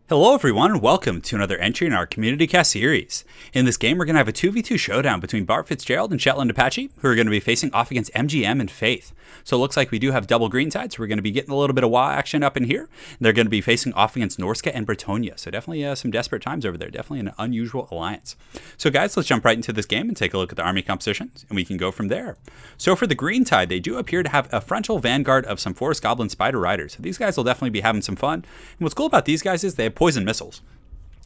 Hello everyone, and welcome to another entry in our Community Cast series. In this game, we're going to have a 2v2 showdown between Bart Fitzgerald and Shetland Apache, who are going to be facing off against MGM and Faith. So it looks like we do have double Greentide, so we're going to be getting a little bit of WoW action up in here. They're going to be facing off against Norsca and Bretonnia, so definitely some desperate times over there, definitely an unusual alliance. So guys, let's jump right into this game and take a look at the army compositions, and we can go from there. So for the Greentide, they do appear to have a frontal vanguard of some Forest Goblin Spider Riders, so these guys will definitely be having some fun. And what's cool about these guys is they have poison missiles.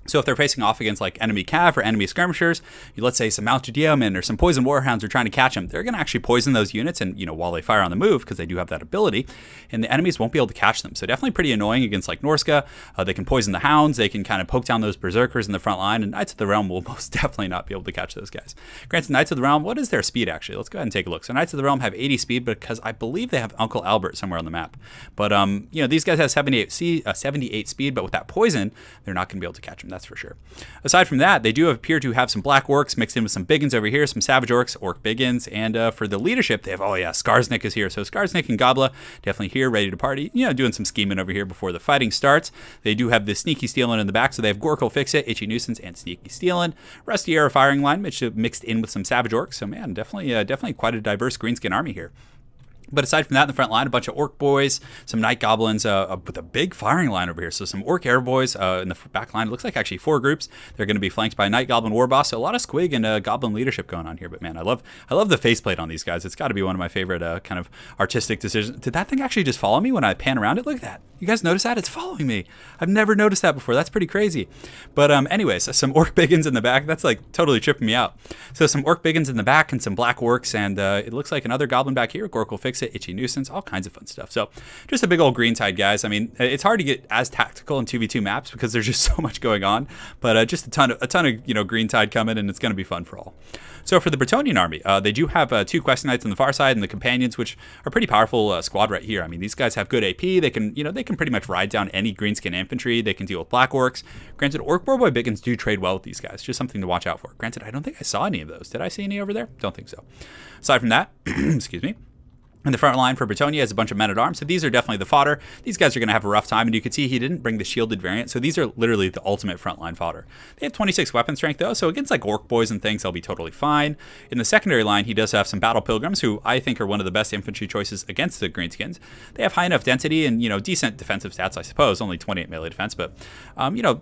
So if they're facing off against like enemy cav or enemy skirmishers, let's say some mounted yeomen or some poison warhounds are trying to catch them, they're going to actually poison those units, and while they fire on the move, because they do have that ability, and the enemies won't be able to catch them. So definitely pretty annoying against like Norsca. They can poison the hounds, they can kind of poke down those berserkers in the front line, and Knights of the Realm will most definitely not be able to catch those guys. Granted, Knights of the Realm, what is their speed actually? Let's go ahead and take a look. So Knights of the Realm have 80 speed because I believe they have Uncle Albert somewhere on the map. But these guys have 78 speed, but with that poison, they're not going to be able to catch them, that's for sure. Aside from that, they do appear to have some black orcs mixed in with some biggins over here, some savage orcs, orc biggins, and for the leadership, they have, oh yeah, Skarsnik is here. So Skarsnik and Gobla definitely here, ready to party, doing some scheming over here before the fighting starts. They do have the Sneaky Stealin in the back, so they have Gorkle Fix-It, Itchy Nuisance, and Sneaky Stealin. Rusty Arrow firing line, which mixed in with some savage orcs. So man, definitely quite a diverse greenskin army here. But aside from that, in the front line, a bunch of orc boys, some night goblins with a big firing line over here. So some orc air boys in the back line. It looks like actually 4 groups. They're going to be flanked by a night goblin war boss. So a lot of squig and goblin leadership going on here. But man, I love the faceplate on these guys. It's got to be one of my favorite kind of artistic decisions. Did that thing actually just follow me when I pan around it? Look at that. You guys notice that? It's following me. I've never noticed that before. That's pretty crazy. But anyways, some orc biggins in the back. That's like totally tripping me out. So some orc biggins in the back and some black orcs. And it looks like another goblin back here. Gorkle Fix-It, Itchy Nuisance, all kinds of fun stuff. So just a big old Greentide, guys. I mean, it's hard to get as tactical in 2v2 maps because there's just so much going on. But just a ton of Greentide coming, and it's going to be fun for all. So for the Bretonnian army, they do have 2 Questing Knights on the far side and the Companions, which are pretty powerful squad right here. I mean, these guys have good AP. They can pretty much ride down any greenskin infantry. They can deal with black orcs. Granted, orc boy biggins do trade well with these guys. Just something to watch out for. Granted, I don't think I saw any of those. Did I see any over there? Don't think so. Aside from that, excuse me. In the front line for Bretonnia is a bunch of men-at-arms, so these are definitely the fodder. These guys are going to have a rough time, and you can see he didn't bring the shielded variant, so these are literally the ultimate frontline fodder. They have 26 weapon strength, though, so against like orc boys and things, they'll be totally fine. In the secondary line, he does have some battle pilgrims, who I think are one of the best infantry choices against the greenskins. They have high enough density and, decent defensive stats, I suppose, only 28 melee defense, but,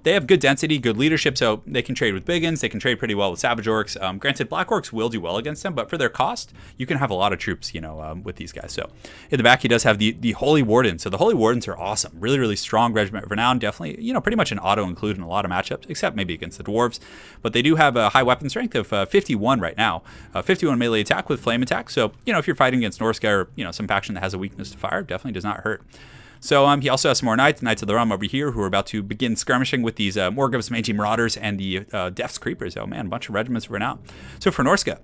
they have good density, good leadership, so they can trade with biggins, they can trade pretty well with savage orcs. Granted, black orcs will do well against them, but for their cost, you can have a lot of troops, with these guys, so. In the back, he does have the Holy Warden. So the Holy Wardens are awesome. Really, really strong regiment of renown. Definitely, pretty much an auto include in a lot of matchups, except maybe against the dwarves. But they do have a high weapon strength of 51 right now. 51 melee attack with flame attack. So, if you're fighting against Norsca or, some faction that has a weakness to fire, definitely does not hurt. So he also has some more Knights of the Realm over here, who are about to begin skirmishing with these Morgav's Mangy Marauders and the Death's Creepers. Oh man, a bunch of regiments of renown. So for Norsca,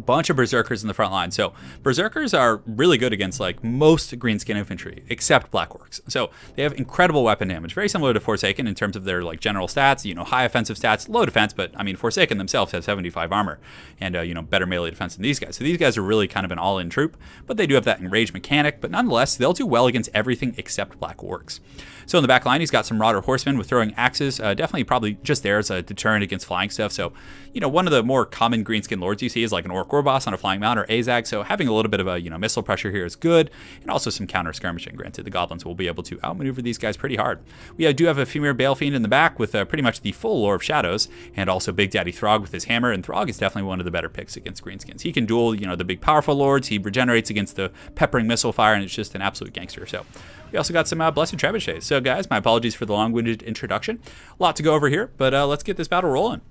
bunch of berserkers in the front line. So berserkers are really good against like most greenskin infantry except black orcs. So they have incredible weapon damage, very similar to Forsaken in terms of their like general stats, high offensive stats, low defense, but I mean Forsaken themselves have 75 armor and better melee defense than these guys. So these guys are really kind of an all-in troop, but they do have that enraged mechanic, but nonetheless they'll do well against everything except black orcs. So in the back line, he's got some Marauder horsemen with throwing axes, definitely probably just there as a deterrent against flying stuff. So, one of the more common greenskin lords you see is like an orc war boss on a flying mount or Azag. So having a little bit of a, missile pressure here is good, and also some counter skirmishing. Granted, the goblins will be able to outmaneuver these guys pretty hard. We do have a Femir Balefiend in the back with pretty much the full Lore of Shadows, and also Big Daddy Throg with his hammer, and Throg is definitely one of the better picks against greenskins. He can duel, the big powerful lords, he regenerates against the peppering missile fire, and it's just an absolute gangster. So we also got some Blessed Trebuchets. So guys, my apologies for the long-winded introduction. A lot to go over here, but let's get this battle rolling.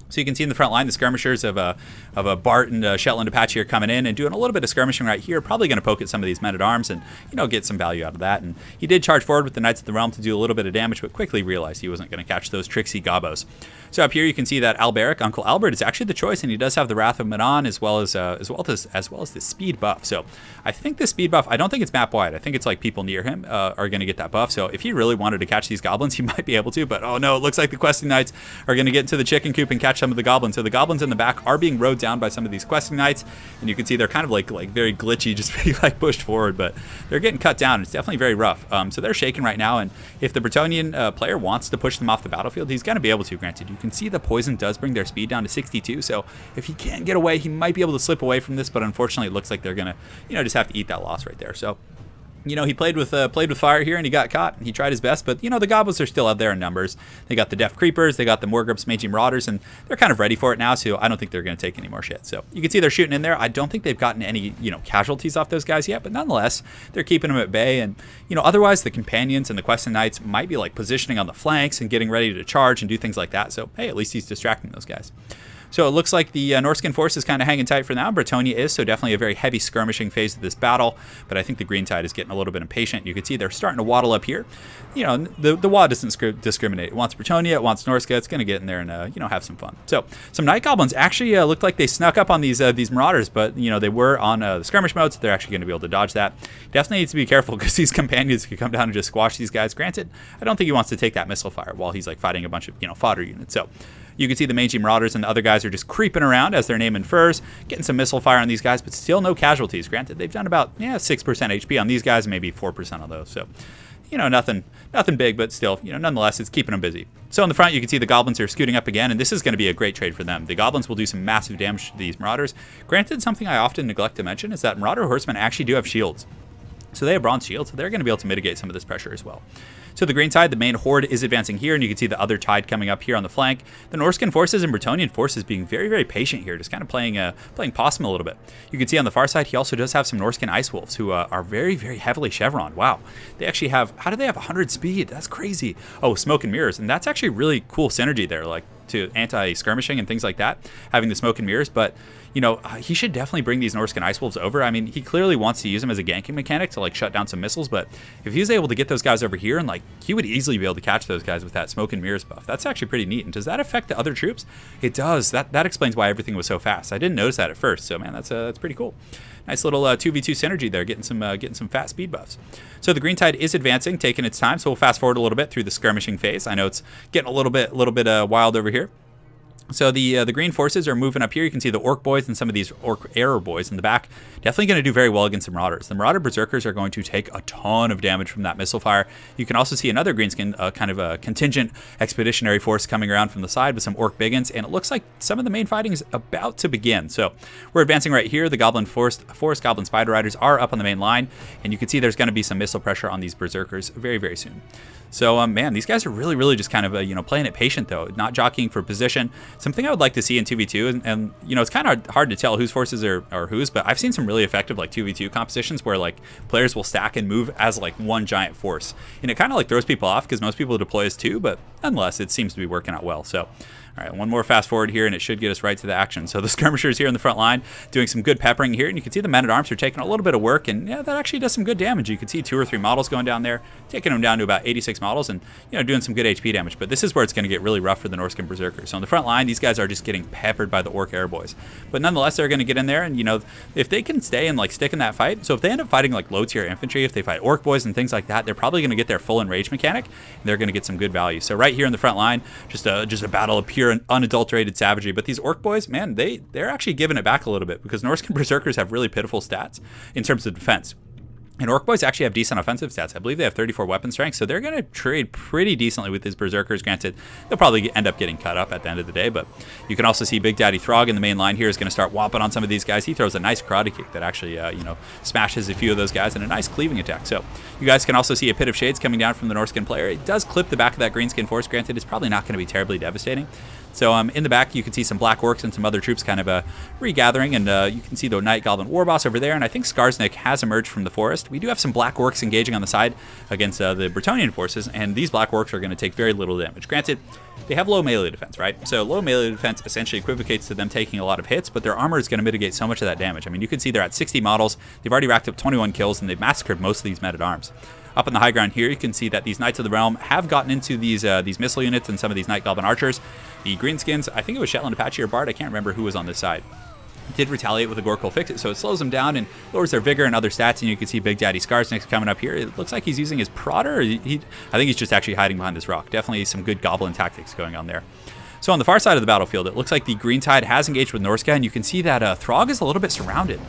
So you can see in the front line the skirmishers of a Bart and Shetland Apache are coming in and doing a little bit of skirmishing right here. Probably going to poke at some of these men-at-arms and, get some value out of that. And he did charge forward with the Knights of the Realm to do a little bit of damage, but quickly realized he wasn't going to catch those tricksy gobos. So up here you can see that Alberic, Uncle Albert, is actually the choice, and he does have the Wrath of Manon as well as the speed buff. So I think the speed buff, I don't think it's map wide. I think it's like people near him are going to get that buff. So if he really wanted to catch these goblins, he might be able to. But oh no, it looks like the Questing Knights are going to get into the chicken coop and catch catch some of the goblins. So the goblins in the back are being rode down by some of these questing knights, and you can see they're kind of like very glitchy, just being like pushed forward, but they're getting cut down. It's definitely very rough. So they're shaking right now, and if the Bretonnian player wants to push them off the battlefield, he's going to be able to. Granted, you can see the poison does bring their speed down to 62, so if he can't get away, he might be able to slip away from this, but unfortunately it looks like they're going to, just have to eat that loss right there. So he played with fire here, and he got caught. He tried his best, but the goblins are still out there in numbers. They got the Deaf Creepers, they got the Morgrups, Mangy Marauders, and they're kind of ready for it now, so I don't think they're going to take any more shit. So you can see they're shooting in there. I don't think they've gotten any, casualties off those guys yet, but nonetheless, they're keeping them at bay. And, otherwise the companions and the Questing Knights might be like positioning on the flanks and getting ready to charge and do things like that. So, hey, at least he's distracting those guys. So it looks like the Norscan force is kind of hanging tight for now. Bretonnia is, so definitely a very heavy skirmishing phase of this battle. But I think the GREENTIDE is getting a little bit impatient. You can see they're starting to waddle up here. The WoD doesn't discriminate. It wants Bretonnia, it wants Norsca. It's going to get in there and have some fun. So some Night Goblins actually looked like they snuck up on these Marauders, but they were on the skirmish mode, so they're actually going to be able to dodge that. Definitely needs to be careful because these companions could come down and just squash these guys. Granted, I don't think he wants to take that missile fire while he's like fighting a bunch of fodder units. So you can see the Mangy Marauders and the other guys are just creeping around, as their name infers, getting some missile fire on these guys, but still no casualties. Granted, they've done about 6% HP on these guys, maybe 4% on those. So, nothing big, but still, nonetheless, it's keeping them busy. So in the front, you can see the Goblins are scooting up again, and this is going to be a great trade for them. The Goblins will do some massive damage to these Marauders. Granted, something I often neglect to mention is that Marauder Horsemen actually do have shields. So they have bronze shields, so they're going to be able to mitigate some of this pressure as well. So the GREENTIDE, the main horde, is advancing here, and you can see the other tide coming up here on the flank. The Norscan forces and Bretonnian forces being very, very patient here, just kind of playing possum a little bit. You can see on the far side, he also does have some Norscan Ice Wolves who are very, very heavily chevroned. Wow. They actually have, how do they have 100 speed? That's crazy. Oh, smoke and mirrors, and that's actually really cool synergy there, like to anti-skirmishing and things like that, having the smoke and mirrors. But he should definitely bring these Norscan Ice Wolves over. I mean, he clearly wants to use them as a ganking mechanic to like shut down some missiles, but if he was able to get those guys over here, and like he would easily be able to catch those guys with that smoke and mirrors buff. That's actually pretty neat. And does that affect the other troops? It does. That explains why everything was so fast. I didn't notice that at first, so man, that's pretty cool. Nice little 2v2 synergy there, getting some fat speed buffs. So the GREENTIDE is advancing, taking its time. So we'll fast forward a little bit through the skirmishing phase. I know it's getting a little bit wild over here. So the green forces are moving up here. You can see the Orc boys and some of these Orc Error boys in the back. Definitely going to do very well against the Marauders. The Marauder Berserkers are going to take a ton of damage from that missile fire. You can also see another greenskin, kind of a contingent expeditionary force coming around from the side with some Orc Biggins, and it looks like some of the main fighting is about to begin. So we're advancing right here. The Goblin Forest Goblin Spider Riders are up on the main line, and you can see there's going to be some missile pressure on these Berserkers very, very soon. So, man, these guys are really, really just kind of, playing it patient, though, not jockeying for position. Something I would like to see in 2v2, and it's kind of hard to tell whose forces are whose, but I've seen some really effective, like, 2v2 compositions where, like, players will stack and move as, like, one giant force. And it kind of, like, throws people off because most people deploy as two, but nonetheless, it seems to be working out well. So, all right, one more fast forward here, and it should get us right to the action. So the skirmishers here in the front line doing some good peppering here, and you can see the men-at-arms are taking a little bit of work, and yeah, that actually does some good damage. You can see 2 or 3 models going down there, taking them down to about 86 models, and doing some good HP damage. But this is where it's going to get really rough for the Norscan Berserkers. So on the front line, these guys are just getting peppered by the Orc Air Boys. But nonetheless, they're going to get in there, and if they can stay and like stick in that fight, so if they end up fighting like low-tier infantry, if they fight Orc Boys and things like that, they're probably going to get their full enrage mechanic, and they're going to get some good value. So right here in the front line, just a battle of pure and unadulterated savagery. But these Orc Boys, man, they're actually giving it back a little bit because Norscan Berserkers have really pitiful stats in terms of defense. And Orc Boys actually have decent offensive stats. I believe they have 34 weapon strength, so they're going to trade pretty decently with these Berserkers. Granted, they'll probably end up getting cut up at the end of the day, but you can also see Big Daddy Throg in the main line here is going to start whopping on some of these guys. He throws a nice karate kick that actually, smashes a few of those guys, and a nice cleaving attack. So you guys can also see a Pit of Shades coming down from the Norscan player. It does clip the back of that greenskin force. Granted, it's probably not going to be terribly devastating. So in the back, you can see some Black Orcs and some other troops kind of regathering, and you can see the Night Goblin Warboss over there, and I think Skarsnik has emerged from the forest. We do have some Black Orcs engaging on the side against the Bretonnian forces, and these Black Orcs are going to take very little damage. Granted, they have low melee defense, right? So low melee defense essentially equivocates to them taking a lot of hits, but their armor is going to mitigate so much of that damage. I mean, you can see they're at 60 models. They've already racked up 21 kills, and they've massacred most of these men-at-arms. Up on the high ground here, you can see that these Knights of the Realm have gotten into these missile units and some of these Night Goblin Archers. The Greenskins, I think it was Shetland Apache or Bard, I can't remember who was on this side, did retaliate with a Gorkul Fix-It, so it slows them down and lowers their vigor and other stats, and you can see Big Daddy Skarsnik coming up here. It looks like he's using his Prodder, or I think he's just actually hiding behind this rock. Definitely some good Goblin tactics going on there. So on the far side of the battlefield, it looks like the Greentide has engaged with Norsca, and you can see that Throg is a little bit surrounded.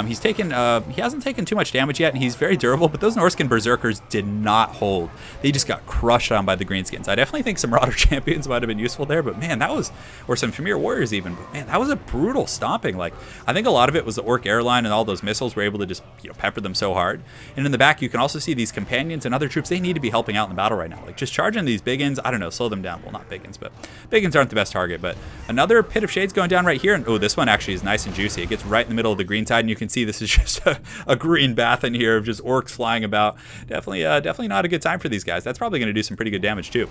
He hasn't taken too much damage yet, and he's very durable, but those Norscan Berserkers did not hold. They just got crushed on by the Greenskins. I definitely think some Marauder Champions might have been useful there, but man, that was, or some Familiar Warriors even, but man, that was a brutal stomping. Like, I think a lot of it was the Orc airline and all those missiles were able to just, you know, pepper them so hard. And in the back, you can also see these companions and other troops. They need to be helping out in the battle right now. Like, just charging these Biggins, I don't know, slow them down. Well, not Biggins, but Biggins aren't the best target. But another Pit of Shades going down right here. And oh, this one actually is nice and juicy. It gets right in the middle of the Greentide, and you can see this is just a green bath in here of just orcs flying about. Definitely not a good time for these guys. That's probably going to do some pretty good damage too.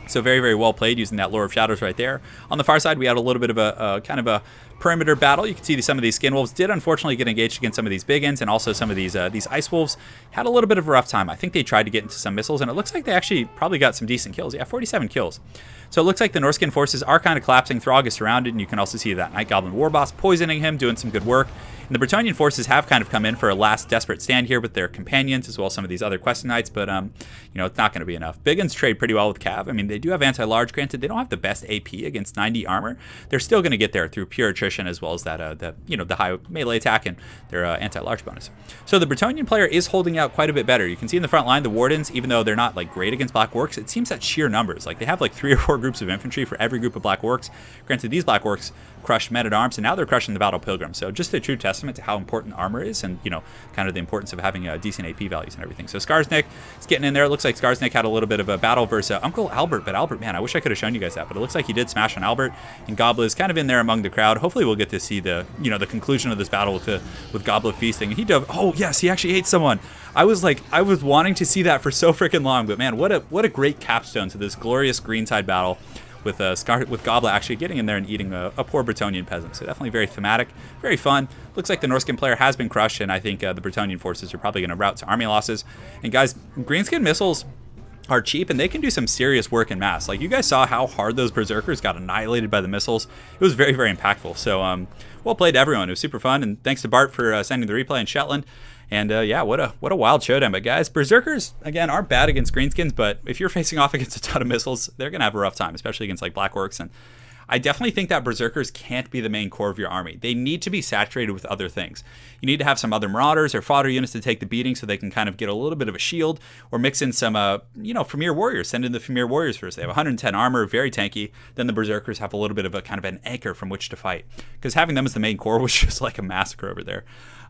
So very, very well played using that Lure of Shadows right there. On the far side, we had a little bit of a kind of a perimeter battle. You can see some of these Skin Wolves did unfortunately get engaged against some of these Biggins, and also some of these Ice Wolves had a little bit of a rough time. I think they tried to get into some missiles, and it looks like they actually probably got some decent kills. Yeah, 47 kills. So it looks like the Norscan forces are kind of collapsing. Throg is surrounded, and you can also see that Night Goblin War Boss poisoning him, doing some good work. And the Bretonnian forces have kind of come in for a last desperate stand here with their companions, as well as some of these other Questing Knights, but you know, it's not going to be enough. Biggins trade pretty well with Cav. I mean, they do have anti-large. Granted, they don't have the best AP against 90 armor. They're still going to get there through pure attrition, as well as that the high melee attack and their anti-large bonus. So the Bretonnian player is holding out quite a bit better. You can see in the front line the Wardens, even though they're not like great against Black Orcs, it seems that sheer numbers. Like, they have like 3 or 4 groups of infantry for every group of Black Orcs. Granted, these Black Orcs crushed men-at-arms, and now they're crushing the Battle Pilgrim. So just a true testament to how important armor is, and, you know, kind of the importance of having decent AP values and everything. So Skarsnik is getting in there. It looks like Skarsnik had a little bit of a battle versus Uncle Albert, but Albert, man, I wish I could have shown you guys that, but it looks like he did smash on Albert, and Gobla is kind of in there among the crowd. Hopefully we'll get to see the, you know, the conclusion of this battle with Gobla feasting. And he dove, oh yes, he actually ate someone. I was wanting to see that for so freaking long, but man, what a great capstone to this glorious Greentide battle, with Gobla actually getting in there and eating a poor Bretonnian peasant. So definitely very thematic, very fun. Looks like the Norscan player has been crushed, and I think the Bretonnian forces are probably going to route to army losses. And guys, Greenskin missiles are cheap, and they can do some serious work in mass. Like, you guys saw how hard those Berserkers got annihilated by the missiles. It was very, very impactful. So well played to everyone. It was super fun, and thanks to Bart for sending the replay in Shetland. And yeah, what a wild showdown. But guys, Berserkers, again, aren't bad against Greenskins, but if you're facing off against a ton of missiles, they're going to have a rough time, especially against like Black Orcs. And I definitely think that Berserkers can't be the main core of your army. They need to be saturated with other things. You need to have some other Marauders or fodder units to take the beating, so they can kind of get a little bit of a shield, or mix in some, you know, Familiar Warriors. Send in the Familiar Warriors first. They have 110 armor, very tanky. Then the Berserkers have a little bit of a kind of an anchor from which to fight, because having them as the main core was just like a massacre over there.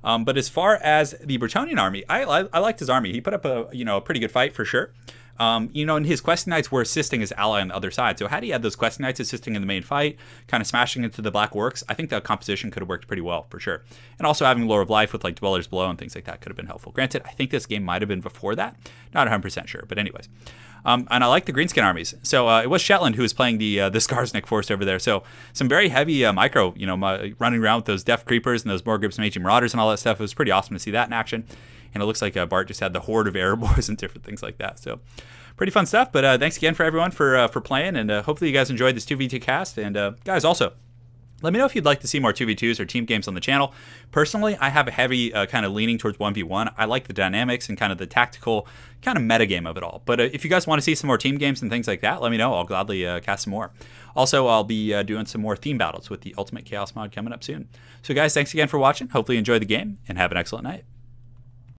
But as far as the Bretonnian army, I liked his army. He put up a pretty good fight for sure. You know, and his Questing Knights were assisting his ally on the other side. So had he had those Questing Knights assisting in the main fight, kind of smashing into the Black Orcs, I think the composition could have worked pretty well, for sure. And also having Lore of Life with like Dweller's Blow and things like that could have been helpful. Granted, I think this game might have been before that. Not 100% sure, but anyways. And I like the Greenskin armies. So it was Shetland who was playing the Skarsnik force over there. So some very heavy micro, you know, running around with those Death Creepers and those more groups of Magi Marauders and all that stuff. It was pretty awesome to see that in action. And it looks like Bart just had the horde of Arrow Boys and different things like that. So pretty fun stuff. But thanks again for everyone for playing. And hopefully you guys enjoyed this 2v2 cast. And guys, also, let me know if you'd like to see more 2v2s or team games on the channel. Personally, I have a heavy kind of leaning towards 1v1. I like the dynamics and kind of the tactical kind of metagame of it all. But if you guys want to see some more team games and things like that, let me know. I'll gladly cast some more. Also, I'll be doing some more theme battles with the Ultimate Chaos mod coming up soon. So guys, thanks again for watching. Hopefully you enjoyed the game, and have an excellent night.